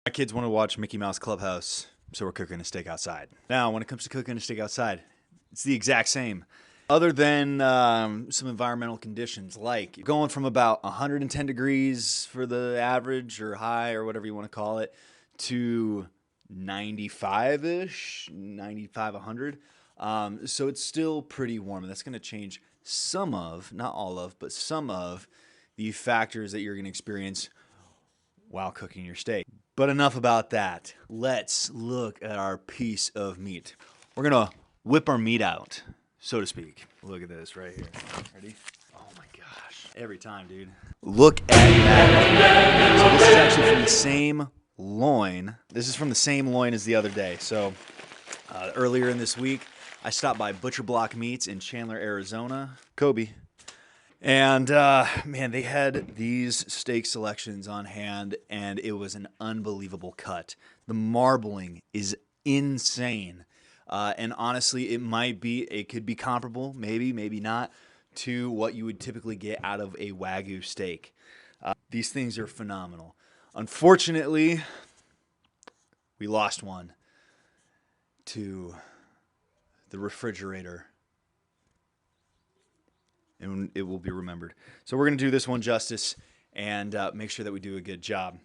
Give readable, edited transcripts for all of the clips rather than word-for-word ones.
My kids want to watch Mickey Mouse Clubhouse, so we're cooking a steak outside. Now, when it comes to cooking a steak outside, it's the exact same. Other than some environmental conditions, like going from about 110 degrees for the average or high or whatever you want to call it, to 95-ish, 95, 100. So it's still pretty warm, and that's going to change some of, not all of, but some of the factors that you're going to experience while cooking your steak. But enough about that. Let's look at our piece of meat. We're going to whip our meat out, so to speak. Look at this right here. Ready? Oh my gosh. Every time, dude. Look at that. So this is actually from the same loin. This is from the same loin as the other day. So earlier in this week, I stopped by Butcher Block Meats in Chandler, Arizona. Kobe. And man, they had these steak selections on hand, and it was an unbelievable cut. The marbling is insane. And honestly, it could be comparable, maybe not, to what you would typically get out of a Wagyu steak. These things are phenomenal. Unfortunately, we lost one to the refrigerator, and it will be remembered. So we're going to do this one justice and make sure that we do a good job.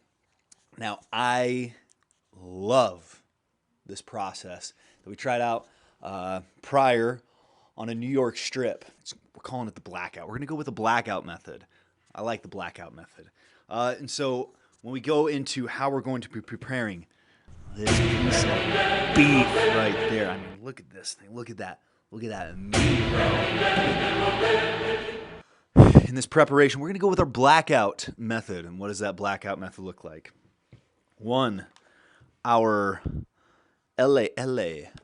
Now, I love this process that we tried out prior on a New York strip. We're calling it the blackout. We're going to go with the blackout method. I like the blackout method. And so when we go into how we're going to be preparing this piece of beef right there, I mean, look at this thing. Look at that. Look at that meat, bro. In this preparation, we're going to go with our blackout method. And what does that blackout method look like? One, our LA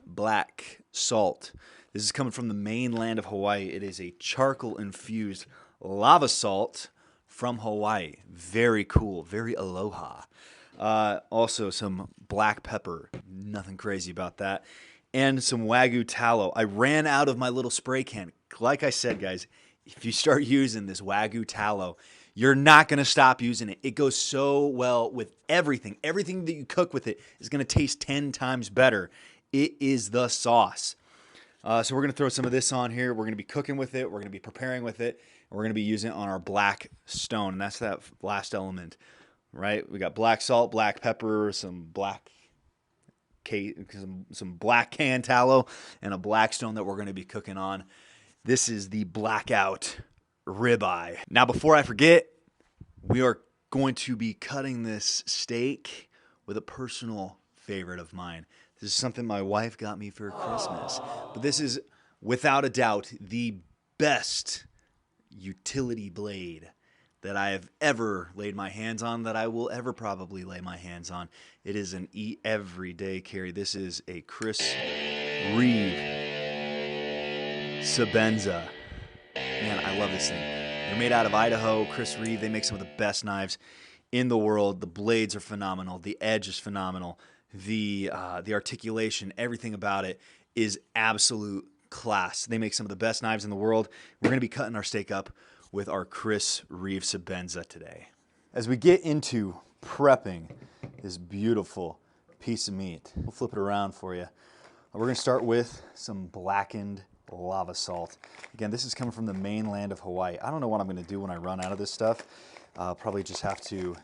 black salt. This is coming from the mainland of Hawaii. It is a charcoal-infused lava salt from Hawaii. Very cool. Very aloha. Also, some black pepper. Nothing crazy about that. And some Wagyu tallow. I ran out of my little spray can. Like I said, guys, if you start using this Wagyu tallow, you're not going to stop using it. It goes so well with everything. Everything that you cook with it is going to taste 10 times better. It is the sauce. So we're going to throw some of this on here. We're going to be cooking with it. We're going to be preparing with it. And we're going to be using it on our black stone. And that's that last element, right? We got black salt, black pepper, some black can tallow, and a black stone that we're going to be cooking on. This is the blackout ribeye. Now, before I forget, we are going to be cutting this steak with a personal favorite of mine. This is something my wife got me for Christmas. But this is, without a doubt, the best utility blade that I have ever laid my hands on, that I will ever probably lay my hands on. It is an eat everyday carry. This is a Chris Reeve Sabenza. Man, I love this thing. They're made out of Idaho. Chris Reeve, they make some of the best knives in the world. The blades are phenomenal. The edge is phenomenal. The articulation, everything about it is absolute class. They make some of the best knives in the world. We're going to be cutting our steak up with our Chris Reeve Sabenza today. As we get into prepping this beautiful piece of meat, we'll flip it around for you. We're going to start with some blackened lava salt. Again, this is coming from the mainland of Hawaii. I don't know what I'm going to do when I run out of this stuff. I'll probably just have to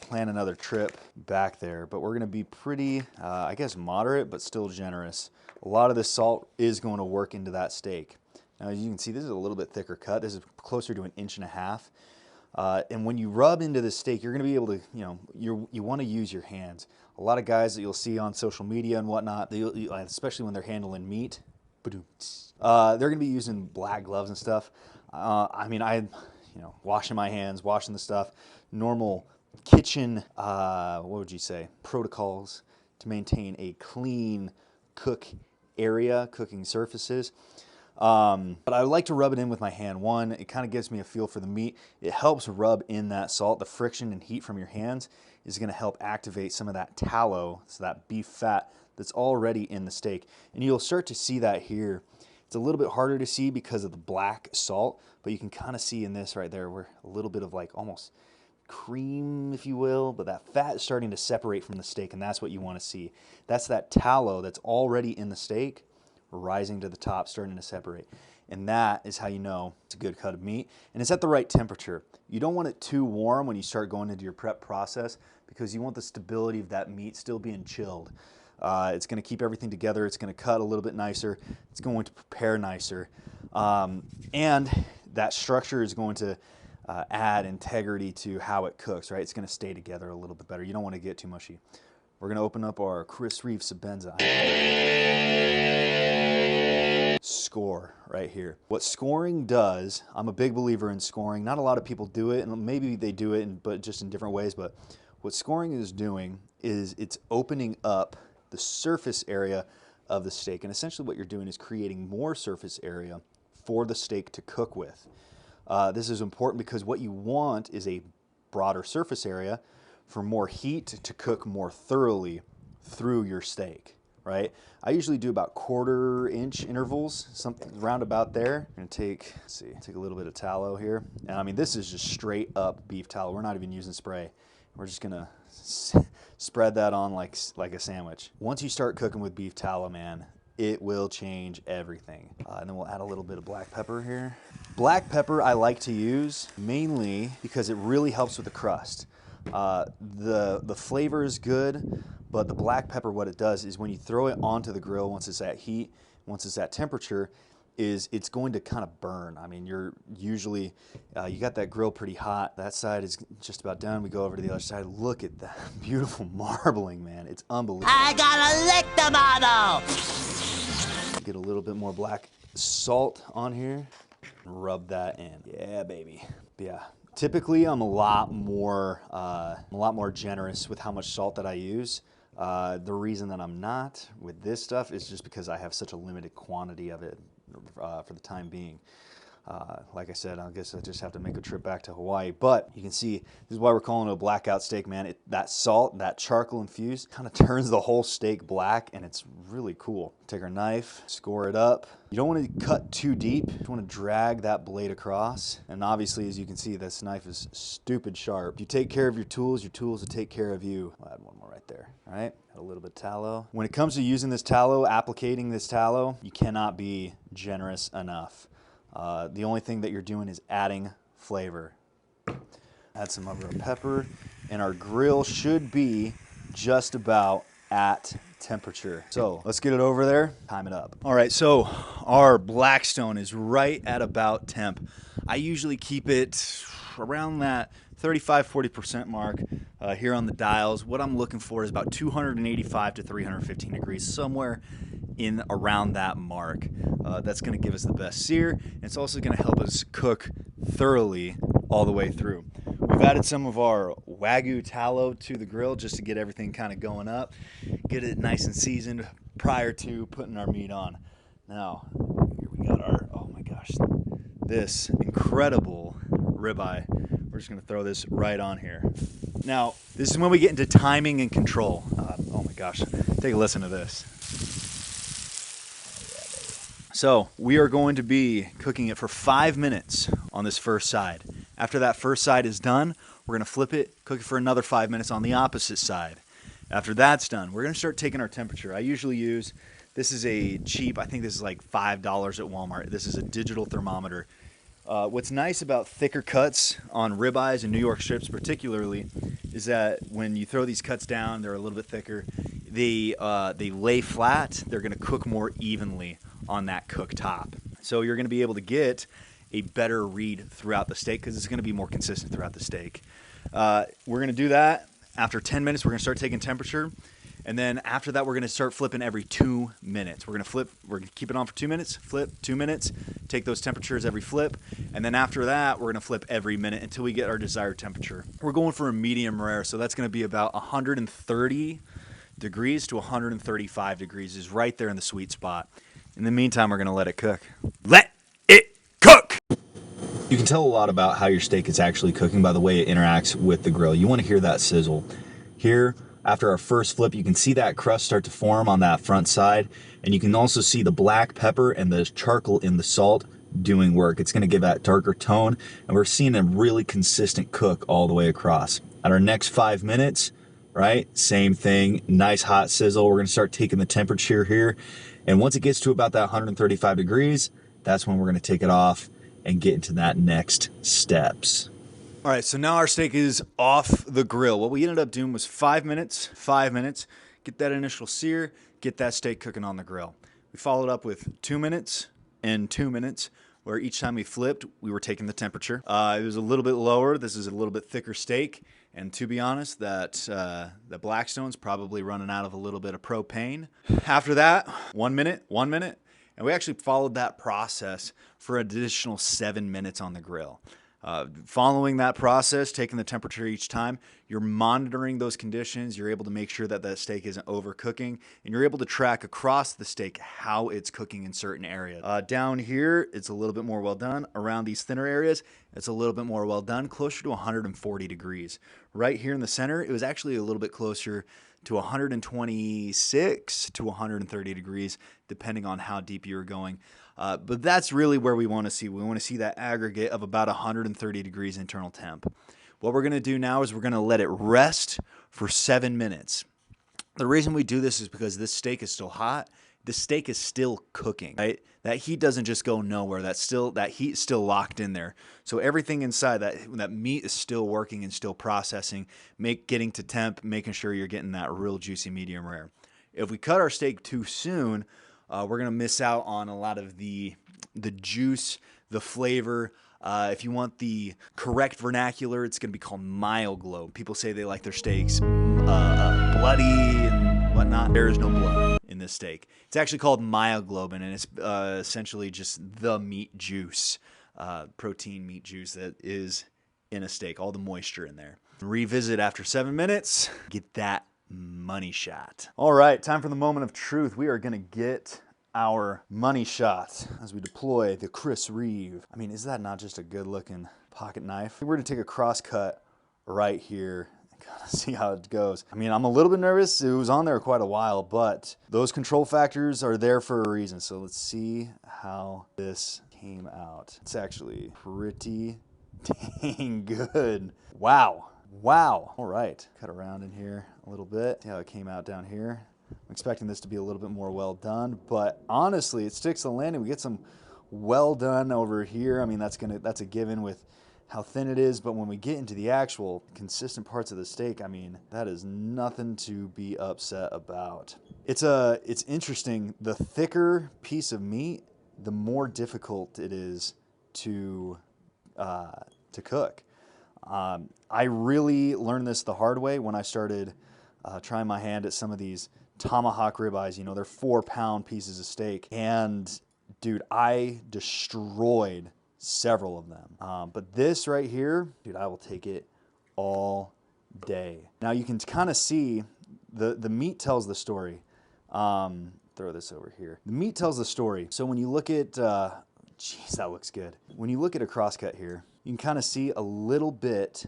plan another trip back there, but we're going to be pretty, I guess, moderate, but still generous. A lot of this salt is going to work into that steak. Now, as you can see, this is a little bit thicker cut. This is closer to 1.5 inches. And when you rub into the steak, you're going to be able to, you want to use your hands. A lot of guys that you'll see on social media and whatnot, especially when they're handling meat, they're going to be using black gloves and stuff. Washing my hands, washing the stuff, normal kitchen, protocols to maintain a clean cooking surfaces. But I like to rub it in with my hand. One, it kind of gives me a feel for the meat. It helps rub in that salt. The friction and heat from your hands is going to help activate some of that tallow, so that beef fat that's already in the steak. And you'll start to see that here. It's a little bit harder to see because of the black salt, but you can kind of see in this right there where a little bit of like almost cream, if you will, but that fat is starting to separate from the steak, and that's what you want to see. That's that tallow that's already in the steak rising to the top, starting to separate. And that is how you know it's a good cut of meat. And it's at the right temperature. You don't want it too warm when you start going into your prep process because you want the stability of that meat still being chilled. It's going to keep everything together. It's going to cut a little bit nicer. It's going to prepare nicer. And that structure is going to add integrity to how it cooks, right? It's going to stay together a little bit better. You don't want to get too mushy. We're going to open up our Chris Reeve Sabenza. Score right here. What scoring does, I'm a big believer in scoring. Not a lot of people do it, and maybe they do it, but just in different ways. But what scoring is doing is it's opening up the surface area of the steak. And essentially what you're doing is creating more surface area for the steak to cook with. This is important because what you want is a broader surface area for more heat to cook more thoroughly through your steak, right? I usually do about 1/4 inch intervals, something around about there. I'm gonna take a little bit of tallow here. And I mean, this is just straight up beef tallow. We're not even using spray. We're just gonna spread that on like a sandwich. Once you start cooking with beef tallow, man, it will change everything. And then we'll add a little bit of black pepper here. Black pepper I like to use mainly because it really helps with the crust. The flavor is good, but the black pepper, what it does is when you throw it onto the grill, once it's at heat, once it's at temperature, it's going to kind of burn. I mean, you're usually, you got that grill pretty hot. That side is just about done. We go over to the other side. Look at that beautiful marbling, man. It's unbelievable. I gotta lick the model. Get a little bit more black salt on here. Rub that in. Yeah, baby. Yeah. Typically, I'm a lot more generous with how much salt that I use. The reason that I'm not with this stuff is just because I have such a limited quantity of it for the time being. Like I said, I guess I just have to make a trip back to Hawaii. But you can see, this is why we're calling it a blackout steak, man. That salt, that charcoal infused, kind of turns the whole steak black, and it's really cool. Take our knife, score it up. You don't want to cut too deep. You want to drag that blade across. And obviously, as you can see, this knife is stupid sharp. If you take care of your tools will take care of you. I'll add one more right there, all right? Add a little bit of tallow. When it comes to using this tallow, applicating this tallow, you cannot be generous enough. The only thing that you're doing is adding flavor. Add some of our pepper, and our grill should be just about at temperature. So let's get it over there, time it up. All right, so our Blackstone is right at about temp. I usually keep it around that 35–40% mark here on the dials. What I'm looking for is about 285 to 315 degrees, somewhere in around that mark. That's going to give us the best sear, and it's also going to help us cook thoroughly all the way through. We've added some of our Wagyu tallow to the grill just to get everything kind of going up, get it nice and seasoned prior to putting our meat on. Now, here we got our, oh my gosh, this incredible ribeye. We're just going to throw this right on here. Now, this is when we get into timing and control. Oh my gosh, take a listen to this. So we are going to be cooking it for 5 minutes on this first side. After that first side is done, we're going to flip it, cook it for another 5 minutes on the opposite side. After that's done, we're going to start taking our temperature. I usually use, this is a cheap, I think this is like $5 at Walmart. This is a digital thermometer. What's nice about thicker cuts on ribeyes and New York strips particularly is that when you throw these cuts down, they're a little bit thicker. They lay flat. They're going to cook more evenly on that cooktop. So you're going to be able to get a better read throughout the steak because it's going to be more consistent throughout the steak. We're going to do that. After 10 minutes, we're going to start taking temperature. And then after that, we're going to start flipping every 2 minutes. We're going to flip, we're going to keep it on for 2 minutes, flip 2 minutes, take those temperatures every flip. And then after that, we're going to flip every minute until we get our desired temperature. We're going for a medium rare, so that's going to be about 130 degrees to 135 degrees is right there in the sweet spot. In the meantime, we're going to let it cook. Let it cook! You can tell a lot about how your steak is actually cooking by the way it interacts with the grill. You want to hear that sizzle. Here, after our first flip, you can see that crust start to form on that front side, and you can also see the black pepper and the charcoal in the salt doing work. It's going to give that darker tone, and we're seeing a really consistent cook all the way across. At our next 5 minutes, right, same thing, nice hot sizzle. We're going to start taking the temperature here, and once it gets to about that 135 degrees, that's when we're going to take it off and get into that next steps. All right, so now our steak is off the grill. What we ended up doing was 5 minutes, get that initial sear, get that steak cooking on the grill. We followed up with 2 minutes and 2 minutes, where each time we flipped, we were taking the temperature. It was a little bit lower. This is a little bit thicker steak. And to be honest, the Blackstone's probably running out of a little bit of propane. After that, 1 minute. And we actually followed that process for an additional 7 minutes on the grill. Following that process, taking the temperature each time, you're monitoring those conditions. You're able to make sure that that steak isn't overcooking, and you're able to track across the steak how it's cooking in certain areas. Down here, it's a little bit more well done. Around these thinner areas, it's a little bit more well done, closer to 140 degrees. Right here in the center, it was actually a little bit closer to 126 to 130 degrees, depending on how deep you're going. But that's really where we want to see. We want to see that aggregate of about 130 degrees internal temp. What we're going to do now is we're going to let it rest for 7 minutes. The reason we do this is because this steak is still hot. The steak is still cooking, right? That heat doesn't just go nowhere. That heat is still locked in there. So everything inside that meat is still working and still processing, getting to temp, making sure you're getting that real juicy medium rare. If we cut our steak too soon, we're going to miss out on a lot of the juice, the flavor. If you want the correct vernacular, it's going to be called myoglobe. People say they like their steaks bloody and whatnot. There is no blood in this steak. It's actually called myoglobin, and it's essentially just the meat juice, protein meat juice that is in a steak, all the moisture in there. Revisit after 7 minutes, get that money shot. All right, time for the moment of truth. We are going to get our money shot as we deploy the Chris Reeve. I mean, is that not just a good looking pocket knife? We're going to take a cross cut right here and kind of see how it goes. I mean, I'm a little bit nervous. It was on there quite a while, but those control factors are there for a reason. So let's see how this came out. It's actually pretty dang good. Wow. All right, cut around in here a little bit. See how it came out down here. I'm expecting this to be a little bit more well done, but honestly, it sticks to the landing. We get some well done over here. I mean, that's a given with how thin it is, but when we get into the actual consistent parts of the steak, I mean, that is nothing to be upset about. It's interesting. The thicker piece of meat, the more difficult it is to cook. I really learned this the hard way when I started trying my hand at some of these tomahawk ribeyes. You know, they're 4-pound pieces of steak. And dude, I destroyed several of them. But this right here, dude, I will take it all day. Now you can kind of see the meat tells the story. Throw this over here. The meat tells the story. So when you look at, geez, that looks good. When you look at a crosscut here, you can kind of see a little bit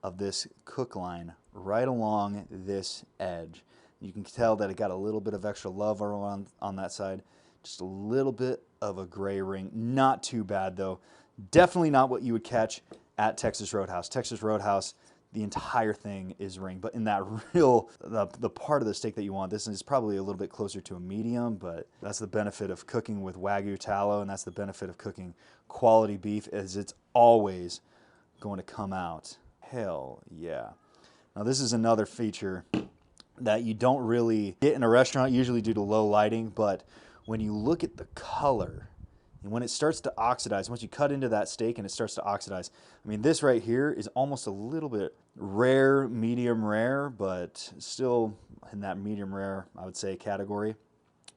of this cook line right along this edge. You can tell that it got a little bit of extra love on that side. Just a little bit of a gray ring. Not too bad though. Definitely not what you would catch at Texas Roadhouse. Texas Roadhouse, the entire thing is ring. But in that the part of the steak that you want, this is probably a little bit closer to a medium, but that's the benefit of cooking with Wagyu tallow, and that's the benefit of cooking quality beef, is it's always going to come out. Hell yeah. Now this is another feature that you don't really get in a restaurant, usually due to low lighting, but when you look at the color and when it starts to oxidize, once you cut into that steak and it starts to oxidize, I mean, this right here is almost a little bit rare, medium rare, but still in that medium rare, I would say, category.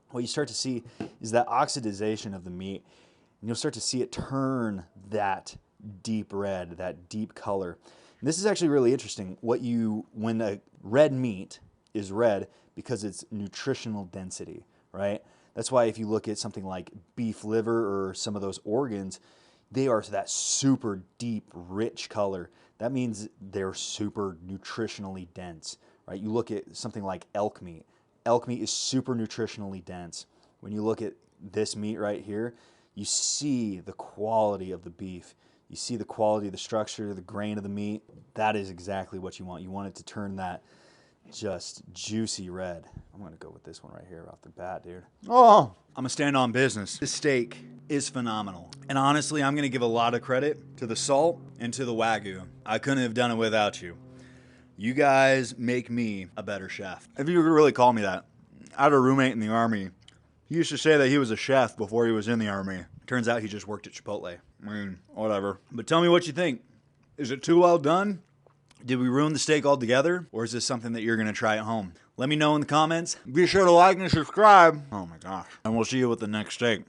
What you start to see is that oxidization of the meat, and you'll start to see it turn that deep red, that deep color. And this is actually really interesting. When a red meat is red because it's nutritional density, right? That's why if you look at something like beef liver or some of those organs, they are that super deep, rich color. That means they're super nutritionally dense, right? You look at something like elk meat. Elk meat is super nutritionally dense. When you look at this meat right here, you see the quality of the beef. You see the quality of the structure, the grain of the meat. That is exactly what you want. You want it to turn that just juicy red. I'm gonna go with this one right here off the bat, dude. Oh, I'm gonna stand on business. This steak is phenomenal. And honestly, I'm gonna give a lot of credit to the salt and to the Wagyu. I couldn't have done it without you. You guys make me a better chef. If you could really call me that. I had a roommate in the Army. He used to say that he was a chef before he was in the Army. Turns out he just worked at Chipotle. I mean, whatever. But tell me what you think. Is it too well done? Did we ruin the steak altogether? Or is this something that you're going to try at home? Let me know in the comments. Be sure to like and subscribe. Oh my gosh. And we'll see you with the next steak.